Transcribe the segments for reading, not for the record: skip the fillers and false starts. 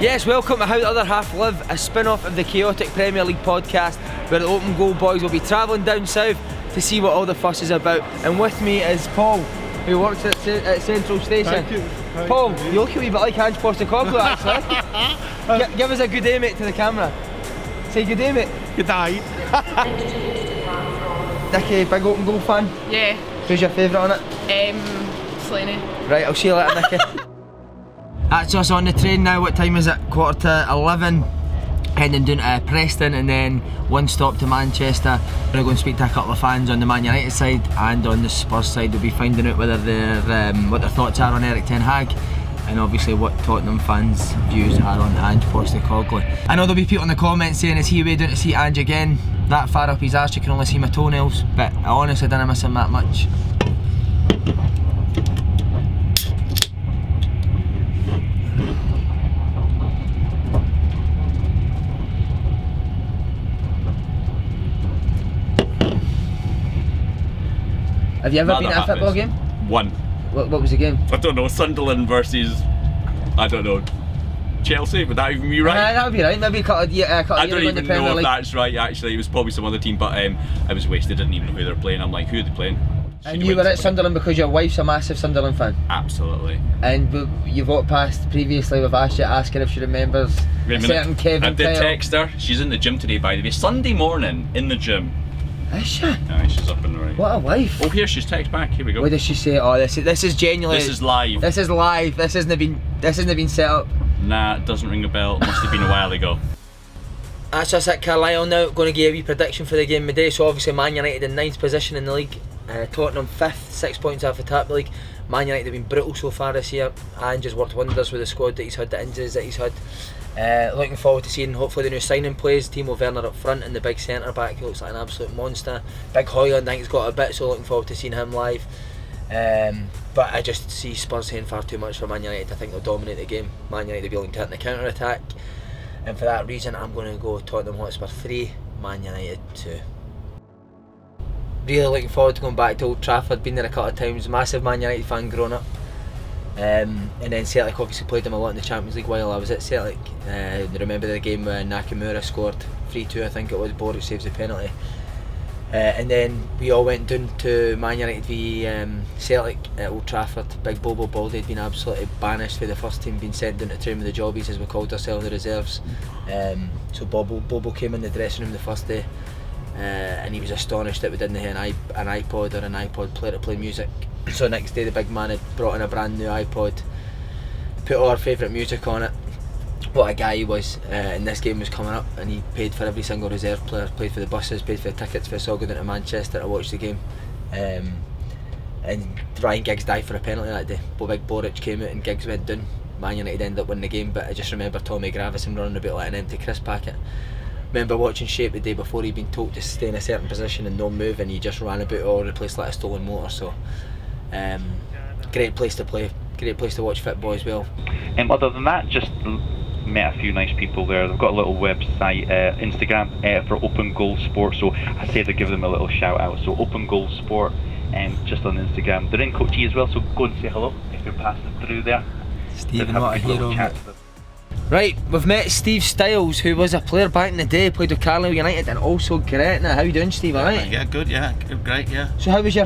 Yes, welcome to How the Other Half Live, a spin-off of the chaotic Premier League podcast where the Open Goal boys will be travelling down south to see what all the fuss is about. And with me is Paul, who works at Central Station. Thank you. Paul, you look a wee bit like Ange Postecoglou actually. Give us a good day, mate, to the camera. Say good day, mate. Good day. Nicky, big Open Goal fan? Yeah. Who's your favourite on it? Slaney. Right, I'll see you later, Nicky. That's us on the train now. What time is it? 11:15. Heading down to Preston and then one stop to Manchester. We're going to go and speak to a couple of fans on the Man United side and on the Spurs side. We'll be finding out whether what their thoughts are on Eric Ten Hag and obviously what Tottenham fans' views are on Ange Postecoglou. I know there'll be people in the comments saying, is he way down to see Ange again? That far up his arse you can only see my toenails, but I honestly didn't miss him that much. Have you ever been at a football game? One. What was the game? I don't know, Sunderland versus, I don't know, Chelsea, would that even be right? That would be right, maybe a couple of years I don't ago in the even Premier know if League. that's right actually, it was probably some other team, but I was wasted, didn't even know who they were playing. I'm like, who are they playing? And you were at Sunderland because your wife's a massive Sunderland fan? Absolutely. And you've walked past previously, we've asked you, asking if she remembers a certain Kevin I did Kyle. text her, she's in the gym today by the way, Sunday morning in the gym. Is she? Aye, she's up and right. What a wife. Oh here, she's text back, here we go. What does she say? Oh, this is genuinely... This is live. This is live, this hasn't been set up. Nah, it doesn't ring a bell, it must have been a while ago. That's us at Carlisle now, going to give a wee prediction for the game of the day. So obviously Man United in 9th position in the league, Tottenham 5th, 6 points off the top of the league. Man United have been brutal so far this year. Ange has worked wonders with the squad that he's had, the injuries that he's had. Looking forward to seeing hopefully the new signing plays. Timo Werner up front and the big centre back who looks like an absolute monster. Big Højlund, I think he's got a bit, so looking forward to seeing him live. But I just see Spurs saying far too much for Man United. I think they'll dominate the game. Man United will be willing to hit in the counter attack, and for that reason I'm going to go Tottenham Hotspur 3, Man United 2. Really looking forward to going back to Old Trafford, been there a couple of times, massive Man United fan growing up. And then Celtic obviously played them a lot in the Champions League while I was at Celtic. I remember the game where Nakamura scored 3-2, I think it was, Boric saves the penalty. And then we all went down to Man United v Celtic at Old Trafford. Big Bobo Baldy had been absolutely banished for the first team, been sent down to train with the jobbies as we called ourselves, the reserves. So Bobo came in the dressing room the first day and he was astonished that we didn't have an iPod or an iPod player to play music. So next day the big man had brought in a brand new iPod, put all our favourite music on it. What a guy he was, and this game was coming up and he paid for every single reserve player, paid for the buses, paid for the tickets for us all going down to Manchester to watch the game. And Ryan Giggs died for a penalty that day. Big Boric came out and Giggs went down. Man United ended up winning the game, but I just remember Tommy Gravison running about like an empty crisp packet. Remember watching Shape the day before, he'd been told to stay in a certain position and not move, and he just ran about all over the place like a stolen motor. So great place to play, great place to watch football as well. Other than that, just met a few nice people there. They've got a little website, Instagram for Open Goal Sport, so I say to give them a little shout out. So Open Goal Sport, just on Instagram. They're in Coachee as well, so go and say hello if you're passing through there. Stephen, what a hero. Right, we've met Steve Styles, who was a player back in the day, played with Carlisle United and also Gretna. How you doing, Steve? Alright? Yeah, good, great, yeah. So how was your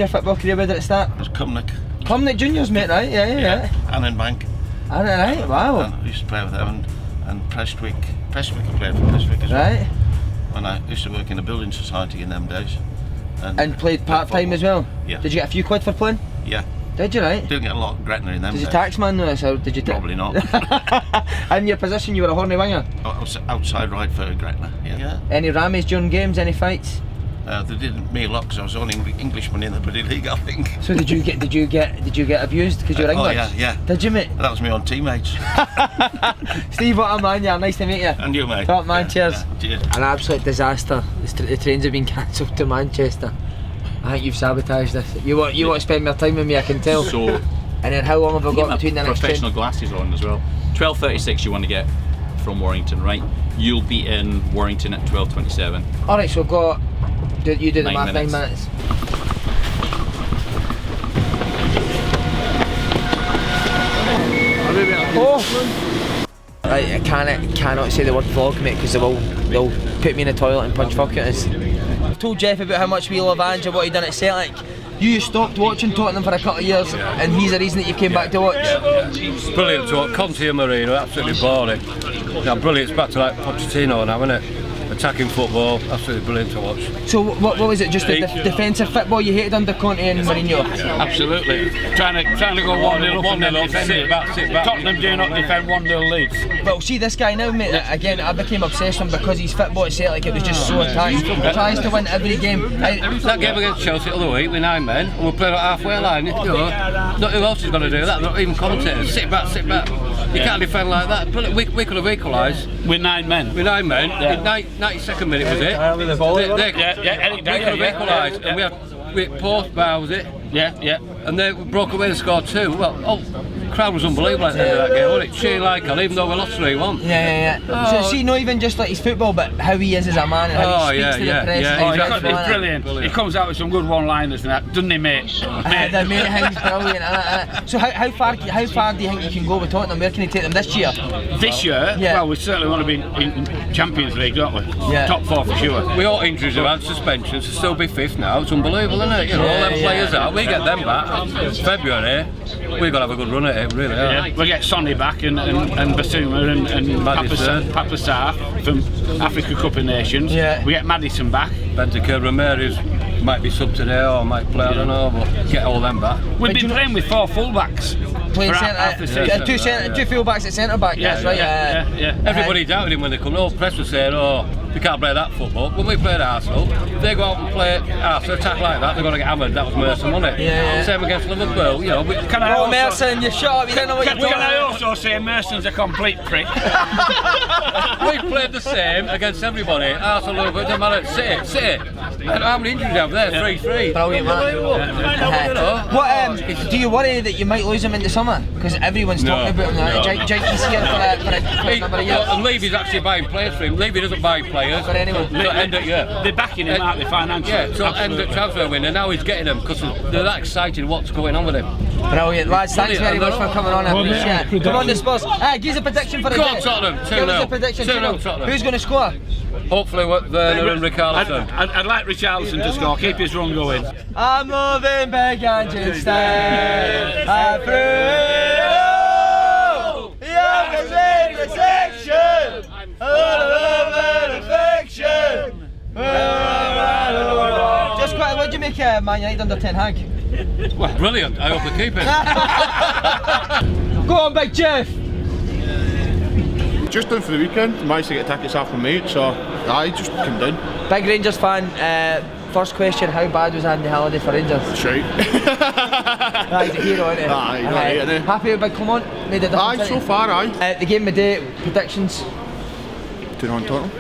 football career? Where did it start? It was Cumnock Juniors, mate, right? Yeah. Annenbank. Right, wow. And I used to play with them and Prestwick. I played for Prestwick as well. Right. When I used to work in a building society in them days. And played part-time as well? Yeah. Did you get a few quid for playing? Yeah. Did you, right? Didn't get a lot of Gretna in them days. days. Did your taxman know this, or did you... Probably not. And your position, you were a horny winger? I was outside right for Gretna, yeah. Any rammies during games, any fights? They did me a lot because I was the only Englishman in the bloody league, I think. So did you get abused because you were English? Oh yeah. Did you, mate? That was me on teammates. Steve, what a man, yeah. Nice to meet you. And you, mate. Top man, yeah, cheers. Yeah, cheers. An absolute disaster. The trains have been cancelled to Manchester. I think you've sabotaged this. You want to spend more time with me, I can tell. So, and then how long have I got between the next train? professional glasses on as well. 12:36 you want to get from Warrington, right? You'll be in Warrington at 12:27. Alright, so I've got... You do the math, 9 minutes. Oh! I cannot say the word vlog, mate, because they'll put me in the toilet and punch fuck at us. I've told Jeff about how much we love Ange and what he done at Celtic. You stopped watching Tottenham for a couple of years, and he's the reason that you came back to watch. It's brilliant to watch. Conte and Mourinho, absolutely boring. Yeah, brilliant. It's back to like Pochettino now, isn't it? Attacking football, absolutely brilliant to watch. So what was it? Just the defensive football you hated under Conte and Mourinho? Absolutely. Trying to go 1-0 up and then defend it. Sit back. Tottenham do not defend 1-0 leads. Well, see this guy now, mate. Again, I became obsessed with him because his football at Celtic, it was just so attacked. He tries to win every game. That game against Chelsea the other week with 9 men, and we're playing at halfway line. You know, not who else is going to do that? Not even commentators. Sit back. You can't defend like that. We could have equalised. With 9 men. With 9 men. Yeah. 92nd minute was it? Eric We could have equalised, and we had Post bar, was it? Yeah. And they broke away and scored 2. Well, crowd was unbelievable at the end of that game, wasn't it? Cheering like hell, even though we lost 3-1. Yeah. Oh. So see, not even just like his football, but how he is as a man and how he speaks to the press. He's brilliant. He comes out with some good one-liners and that, doesn't he, mate? The mate thing's brilliant. So how far do you think you can go with Tottenham? Where can he take them this year? This year? Yeah. Well, we certainly want to be in Champions League, don't we? Yeah. Top 4 for sure. We all injuries have had suspensions to still be 5th now. It's unbelievable, isn't it? You know, all them players out. We get them back. February, we've got to have a good run at it, really. Yeah. We get Sonny back and Basuma and Papa Sarr from Africa Cup of Nations. Yeah. We get Maddison back. Bentancur Ramirez might be sub today or might play, I don't know, but get all them back. We've been playing with 4 fullbacks. Playing centre, two full-backs at centre-back, that's right. Yeah. Everybody doubted him when they come. The whole press was saying, we can't play that football. When we played Arsenal, if they go out and play Arsenal, attack like that, they're going to get hammered. That was Merson, wasn't it? Yeah. Same against Liverpool, you know. Merson, you shut up, you don't know what you're doing. Can I also say Merson's a complete prick? We played the same against everybody. Arsenal, Liverpool, it doesn't matter. City. How many injuries have there? 3-3. Brilliant, man. What, do you worry that you might lose him in the summer? Because everyone's talking about him now. Jake's here for a number of years. And Levy's actually buying players for him. Levy doesn't buy players. For anyone. They're backing him out, they're financially. Yeah, so end at transfer window. Now he's getting them because they're that excited what's going on with him. Brilliant, lads. Thanks very much for coming on. I appreciate it. Come on, the Spurs. Give us a prediction for the Go on, Tottenham. 2-0. Give us a prediction. 2-0 Tottenham. Who's going to score? Hopefully Werner and Richarlison. I'd like Richarlison to score, keep his run going. I'm moving big and just stay. I'm through. Yeah, it's in the section. Just quickly, what do you make Man United under Ten Hag? Well, brilliant. I hope they keep it. Go on, Big Jeff. Just done for the weekend, managed to get tickets off my mate, so I just came down. Big Rangers fan, first question, how bad was Andy Halliday for Rangers? Shite. He's a hero, isn't he? Aye, he's right, isn't he? Happy with Big Clement? Made a difference, Aye, so far, aye. The game of the day, predictions? 2-0 Tottenham.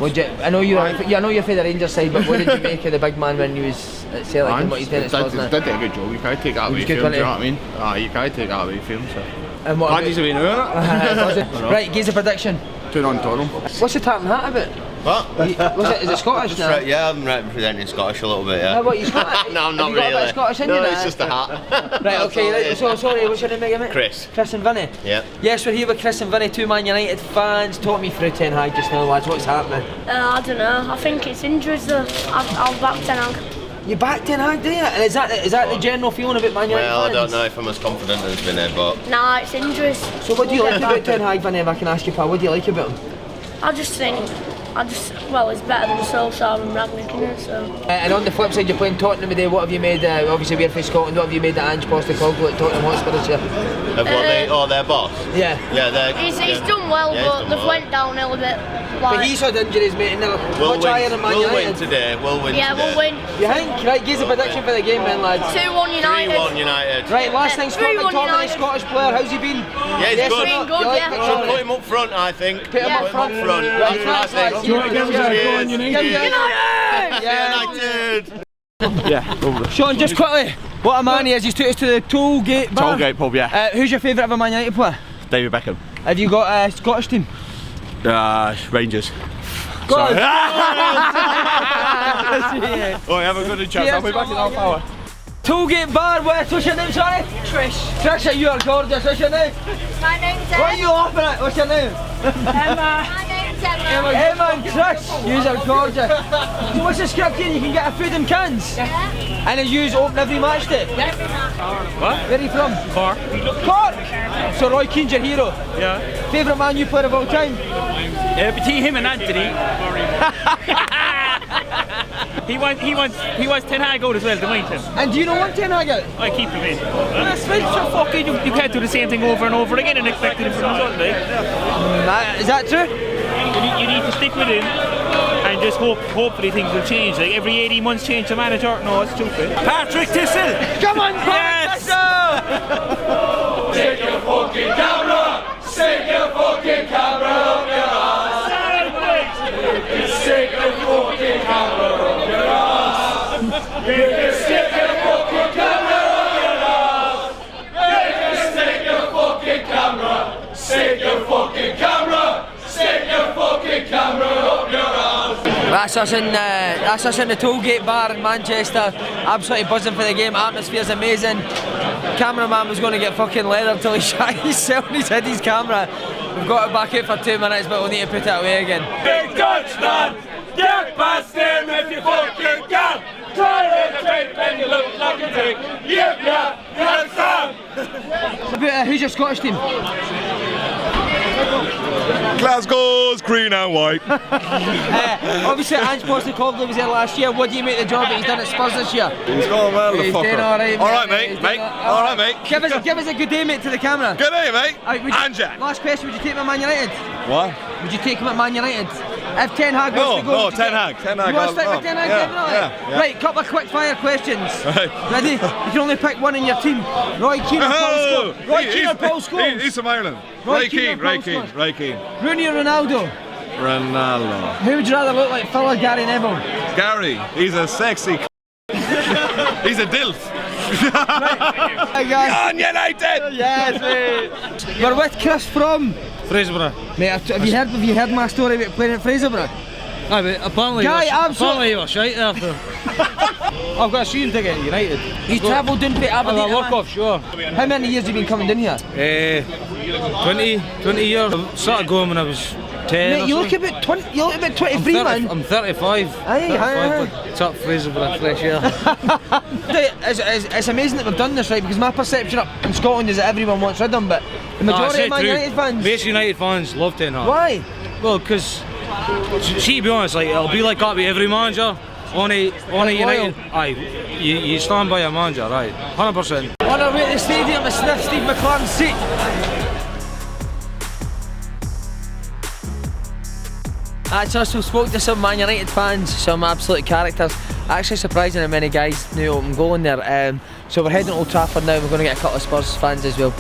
I know you're for the Rangers side, but what did you make of the big man when he was at Celtic and what he's doing at Spurs now? He did a good job, you can't take that away from him, do you know what I mean? Aye, you can't take that away from him, so. And what glad he's away now, innit? Right, give us a prediction. 2-0 Tottenham. What's your tartan hat about? What? Is it Scottish now? Yeah, I'm representing Scottish a little bit, yeah. What, you Scottish? No, I'm not Have you got a bit really. of Scottish in you No, now? it's just a hat. Right, okay, right, so sorry, what's your name again, mate? Chris. Chris and Vinny? Yeah. Yes, we're here with Chris and Vinny, 2 Man United fans. Talk me through Ten Hag just now, lads, what's happening? I don't know, I think it's injuries though. I'll back Ten Hag. You back Ten Hag, do you? And is that the general feeling about Man United Well, fans? I don't know if I'm as confident as Vinny, but... Nah, it's injuries. So what do you like about Ten Hag, Vinny, if I can ask you, pal? What do you like about him? Well, it's better than Solskjaer and Ragnick, isn't it? So. And on the flip side, you're playing Tottenham today. What have you made? Obviously, we're from Scotland. What have you made the Ange Postecoglou at Tottenham Hotspur this year? Of what their boss? Yeah. Yeah, He's done well, but they've went downhill a bit. But he's had injuries, mate, and they're much higher than Man United. We'll win today. We'll win. Yeah, we'll win. You think? Right, give us a prediction for the game, then, lads. 2-1 United. 3-1 United. Right, last thing, Scotland, 3-1 Tommy, United. Scottish player. How's he been? Yeah, he's good. Been good, yeah. Should put him up front, I think. Put him up front. Right, Thanks, lads. United. Yeah, Sean, just quickly, what a man he is. He's took us to the Tollgate bar. Tollgate pub, yeah. Who's your favourite ever Man United player? David Beckham. Have you got a Scottish team? Rangers. God. Oh, have a good chance. I'll be back in half hour. Tollgate bar, what's your name, sorry? Trish. Trish, you are gorgeous, what's your name? My name's What are you laughing at? What's your name? Emma. My name's Emma. Emma and Trish, you are gorgeous. So what's the script here? You can get a food in cans? Yeah. And then you open every match day? Every match. What? Where are you from? Cork. Cork! So Roy Keane's your hero? Yeah. Favourite Man U player of all time? Between him and Anthony. he wants Ten Hag out as well, don't him. And do you know what Ten Hag out? I keep him in. That's right, so fucking you can't do the same thing over and over again and expect a different result, like. Is that true? You need to stick with him and just hopefully things will change. Like every 18 months change the manager. No, it's stupid. Patrick Tissell! Come on, yes! Stick your fucking camera! Stick your fucking camera up your ass! Stick your fucking camera up your ass! You can stick your fucking camera up your ass! You can stick your fucking camera! Stick your fucking camera! Stick your fucking camera up your ass! That's us in the Tollgate bar in Manchester. Absolutely buzzing for the game. Atmosphere's amazing. Cameraman was going to get fucking leather till he shot himself when he's hid his camera. We've got it back out for 2 minutes, but we'll need to put it away again. Big Dutchman! Get past him if you fucking can! Try to drink and you look like a dick! Yep, Sam! Who's your Scottish team? Glasgow's green and white. Obviously, Ange Postecoglou was there last year. What do you make the job that he's done at Spurs this year? He's gone well, the He's fucker. doing alright, Alright, mate. Alright, mate. Give us a good day, mate, to the camera. Good day, mate. Ange. Last question, would you take him at Man United? What? Would you take him at Man United? If Ten Hag was to go... No, Ten Hag. You want to stick with Ten Hag, definitely? Yeah. Right, couple of quick fire questions. Right. Ready? You can only pick one in your team. Roy Keane or Paul Scholes? Roy Keane or Paul Scholes? He's from Ireland. Roy Keane. Rooney or Ronaldo? Ronaldo. Who would you rather look like, Phil or Gary Neville? Gary. He's a sexy He's a dilf. Hi guys. Man United! Yes, mate. We're with Chris from Fraserburgh. Mate, have you heard my story about playing at Fraserburgh? Aye, but apparently you were shite there. I've got a season ticket at United. You travelled down to Aberdeen? I work offshore. How many years have you been coming down here? 20 years. I started going when I was 10. Mate, you look about 20. You look about 23, man. I'm 35. Aye. Top Fraserburgh fresh air. It's amazing that we've done this, right? Because my perception up in Scotland is that everyone wants rid of them, but the majority of Man United fans. Base United fans love Ten Hag. Why? Well, because see, to be honest, like it'll be like that with every manager. On a United, aye, you stand by your manager, right? 100%. On our way to the stadium, I sniffed Steve McLaren's seat. That's us. We spoke to some Man United fans, some absolute characters. Actually surprising how many guys knew open goal in there. So we're heading to Old Trafford now. We're going to get a couple of Spurs fans as well.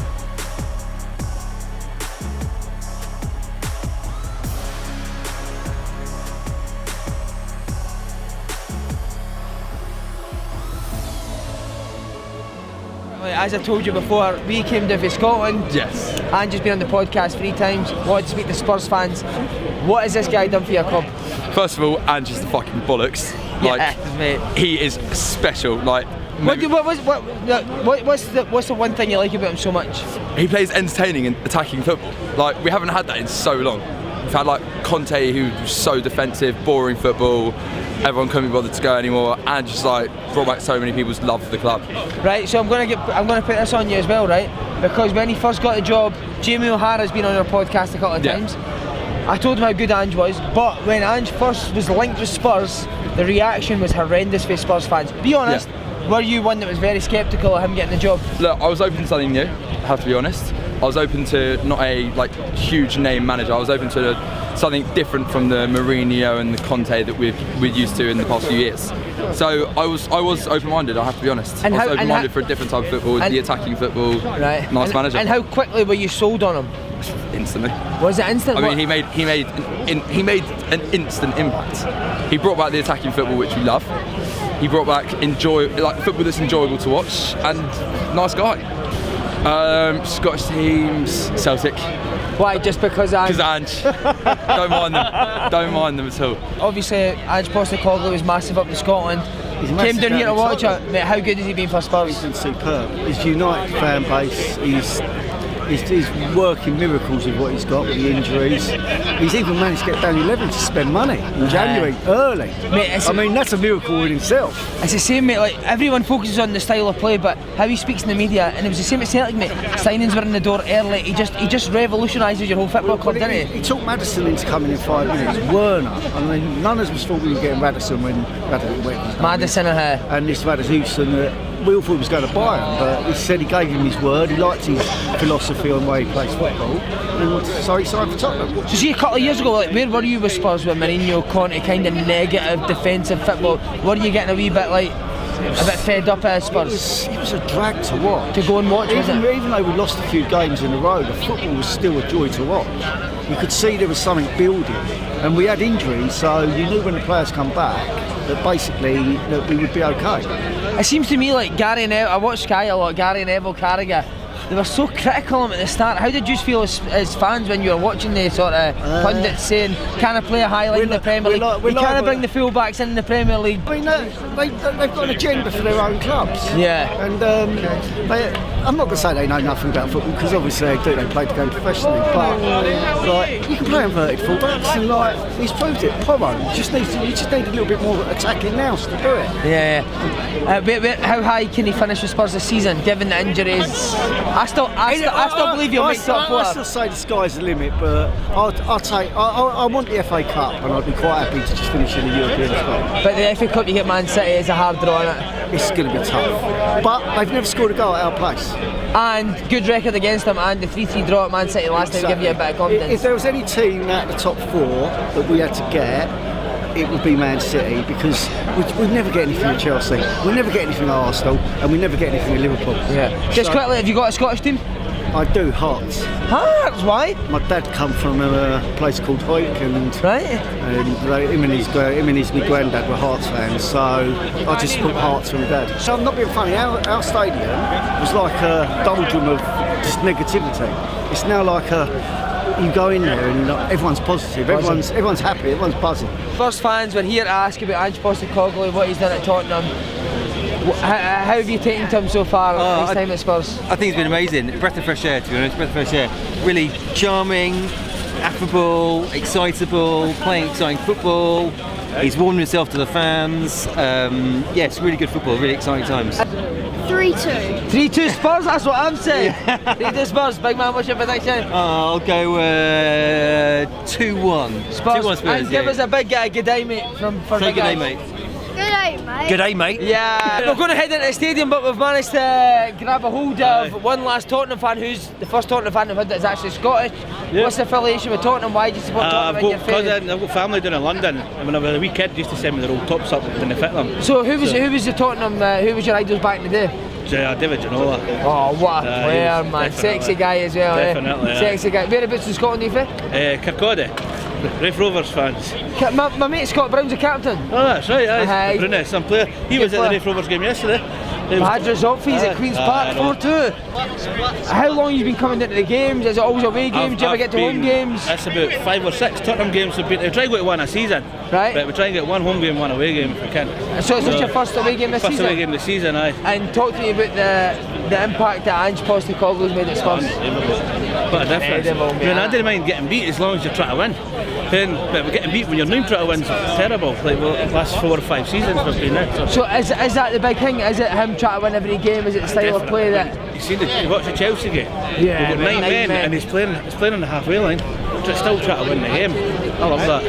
As I told you before, we came down from Scotland. Yes. Ange's been on the podcast 3 times. Wanted to speak to Spurs fans. What has this guy done for your club? First of all, Ange's the fucking bollocks. Like, yes, mate. He is special. Like, what's the one thing you like about him so much? He plays entertaining and attacking football. Like, we haven't had that in so long. We've had like Conte, who was so defensive, boring football. Everyone couldn't be bothered to go anymore, and just like brought back so many people's love for the club. Right, so I'm gonna put this on you as well, right? Because when he first got the job, Jamie O'Hara's been on our podcast a couple of times. I told him how good Ange was, but when Ange first was linked with Spurs, the reaction was horrendous for Spurs fans. Be honest, were you one that was very sceptical of him getting the job? Look, I was open to something new, I have to be honest. I was open to not a like huge name manager. I was open to something different from the Mourinho and the Conte that we're used to in the past few years. So I was open-minded. I have to be honest. And I was open-minded for a different type of football, the attacking football. Right. Nice manager. And how quickly were you sold on him? Instantly. Was it instant? I mean, he made an instant impact. He brought back the attacking football which we love. He brought back football that's enjoyable to watch, and nice guy. Scottish teams, Celtic. Why? Just because Ange? Because Ange. Don't mind them at all. Obviously, Ange Postecoglou was massive up in Scotland. Came down here to watch it. Mate, how good has he been for Spurs? He's been superb. His United fan base, he's working miracles with what he's got with the injuries. He's even managed to get down 11 to spend money in January, early. Mate, I mean, that's a miracle in himself. It's the same, mate. Like, everyone focuses on the style of play, but how he speaks in the media, and it was the same at Celtic, mate. Signings were in the door early. He just revolutionises your whole football club, didn't he? He took Maddison into coming in 5 minutes. Werner. I mean, none of us thought we were getting Maddison when Maddison went. Madison and this Maddison. We all thought he was going to buy him, but he said he gave him his word. He liked his philosophy on the way he plays football, and so he signed for Tottenham. So see, a couple of years ago, like, where were you with Spurs with Mourinho, Conte, kind of negative defensive football? Were you getting a wee bit like a bit fed up at Spurs? It was a drag to watch. To go and watch, even though we lost a few games in a row, the football was still a joy to watch. You could see there was something building, and we had injuries, so you knew when the players come back that basically that we would be okay. It seems to me like Gary Neville, I watched Sky a lot, Gary Neville, Carragher, they were so critical of him at the start. How did you feel as fans when you were watching the sort of pundits saying, can I play a highlight in the Premier League? You can't bring the full-backs in the Premier League. I mean, they've got an agenda for their own clubs. Yeah. And I'm not going to say they know nothing about football, because obviously they do, they play the game professionally, but like, you can play inverted full-backs, and like, he's proved it. Porro, you just need a little bit more attacking now to do it. Yeah. How high can he finish with Spurs this season, given the injuries? I still believe he'll make top four. I still say the sky's the limit, but I want the FA Cup, and I'd be quite happy to just finish in the European spot. But the FA Cup, you get Man City, is a hard draw, isn't it? It's going to be tough, but they've never scored a goal at our place. And good record against them, and the 3-3 draw at Man City last time give you a bit of confidence. If there was any team at the top four that we had to get, it would be Man City, because we never get anything at Chelsea, we never get anything at Arsenal, and we never get anything at Liverpool. Yeah. Just quickly, have you got a Scottish team? I do, Hearts. Hearts? Why? My dad come from a place called Hoyk, and him and his granddad were Hearts fans, so I just put Hearts from Dad. So I'm not being funny, our stadium was like a doldrum of just negativity. It's now like you go in there and everyone's positive, everyone's happy, everyone's buzzing. First fans, we're here to ask about Ange Postecoglou, what he's done at Tottenham. How have you taken to him so far his time at Spurs? I think it's been amazing. Breath of fresh air, to be honest. Breath of fresh air. Really charming, affable, excitable, playing exciting football. He's warmed himself to the fans. Yes, really good football, really exciting times. 3-2. 3-2 Spurs, that's what I'm saying. 3-2 Spurs, big man, what's your prediction? I'll go 2-1. Spurs. 2-1 Spurs, and give us a big good day, mate. Say good day, mate. Good day, mate. Good day, mate. Yeah. We're going to head into the stadium, but we've managed to grab a hold of one last Tottenham fan, who's the first Tottenham fan I've had that's actually Scottish. Yeah. What's the affiliation with Tottenham? Why do you support Tottenham in your favourite? I've got family down in London, and when I was a wee kid, they used to send me their old tops up when they fit them. So who was the Tottenham, who was your idols back in the day? David Ginola. Oh, what a player, man. Definitely. Sexy guy as well, Definitely, Sexy guy. Whereabouts in Scotland do you fit? Kirkcaldy. Rafe Rovers fans. My mate Scott Brown's a captain. Oh, that's right, aye. Brunette, some player. He was at the Rafe Rovers game yesterday. Bad result for you at Queen's Park, 4-2. How long have you been coming into the games? Is it always away games? Do you ever get to home games? It's about 5 or 6 Tottenham games. We try to go to one a season. Right. But we try and get one home game, one away game if we can. So is this your first away game this season? First away game this season, aye. And talk to me about the impact that Ange Postecoglou's made at Spurs. What a difference. I mean, I didn't mind getting beat as long as you try to win. But getting beat when you're not trying to win is terrible. Like the last 4 or 5 seasons we've been in. So is that the big thing? Is it him trying to win every game? Is it the style of play that? You watch the Chelsea game. Yeah. We've got 9 men and he's playing on the halfway line. Still trying to win the game. I love that.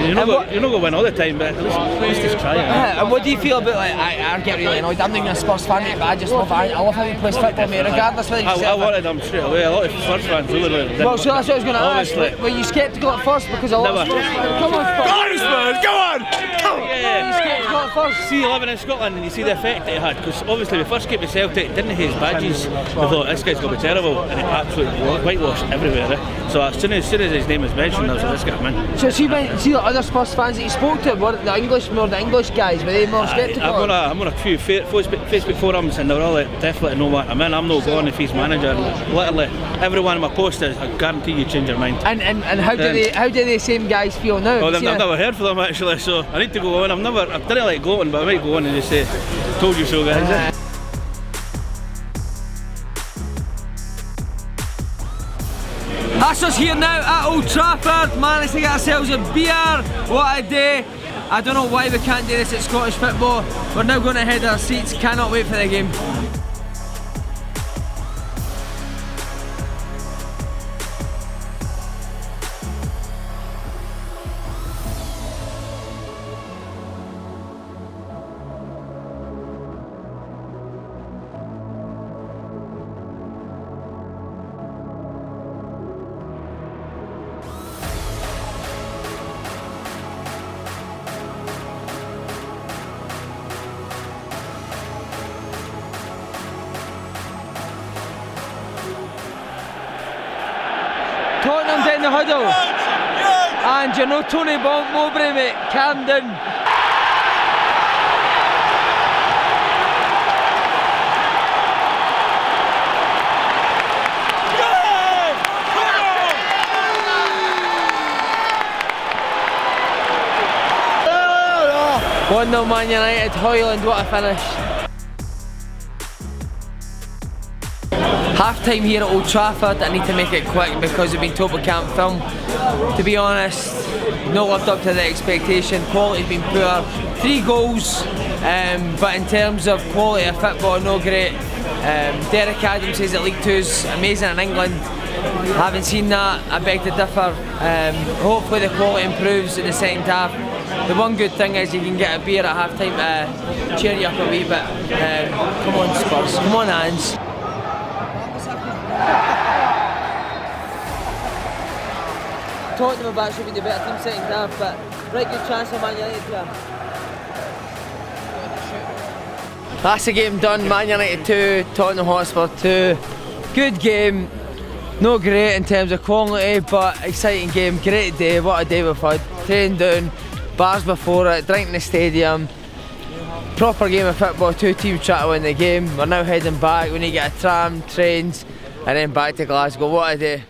You're not going to win all the time, but at least he's trying. And what do you feel about, like, I get really annoyed, I'm not even a Spurs fan, mate, but I love how he plays football, mate, regardless whether you I wanted him straight away. A lot of Spurs fans really didn't. Well, so that's what I was going to ask. Were you sceptical at first? Because a lot of Spurs fans... Come on, Spurs! Go on, Spurs! Go on! Were you sceptical at first? See you living in Scotland and you see the effect that it had, because obviously the first game with Celtic didn't have his badges. I thought this guy's going to be terrible, and it absolutely whitewashed everywhere. So as soon as his name was mentioned, I was like, let's get him in. So see the other Spurs fans that you spoke to, were the English guys, were they more sceptical? I'm on a few Facebook forums, and they're all like, definitely know what I'm in. I'm not going if he's manager. And literally every one of my posts is, I guarantee you change your mind. And how do the same guys feel now? Well, I've never heard from them actually, so I need to go on. I've done like gloating, but I might go on and just say, told you so, guys. That's us here now at Old Trafford, managed to get ourselves a beer. What a day. I don't know why we can't do this at Scottish football. We're now going to head our seats, cannot wait for the game. Tottenham down the huddle, and you know Tony Mowbray, mate, Camden. One 0 Man United, Hoyland, what a finish. Half time here at Old Trafford. I need to make it quick because we've been told we can't film. To be honest, not lived up to the expectation. Quality's been poor. 3 goals, but in terms of quality of football, no great. Derek Adams says that League 2's amazing in England. I haven't seen that, I beg to differ. Hopefully the quality improves in the second half. The one good thing is you can get a beer at half time to cheer you up a wee bit. Come on Spurs, come on Ange. Tottenham have actually been the better team second half, but right good chance for Man United here. That's the game done, Man United 2, Tottenham Hotspur 2. Good game, not great in terms of quality, but exciting game, great day, what a day we've had. Trained down, bars before it, drink in the stadium. Proper game of football, 2 teams trying to win the game. We're now heading back, we need to get a tram, trains, and then back to Glasgow, what a day.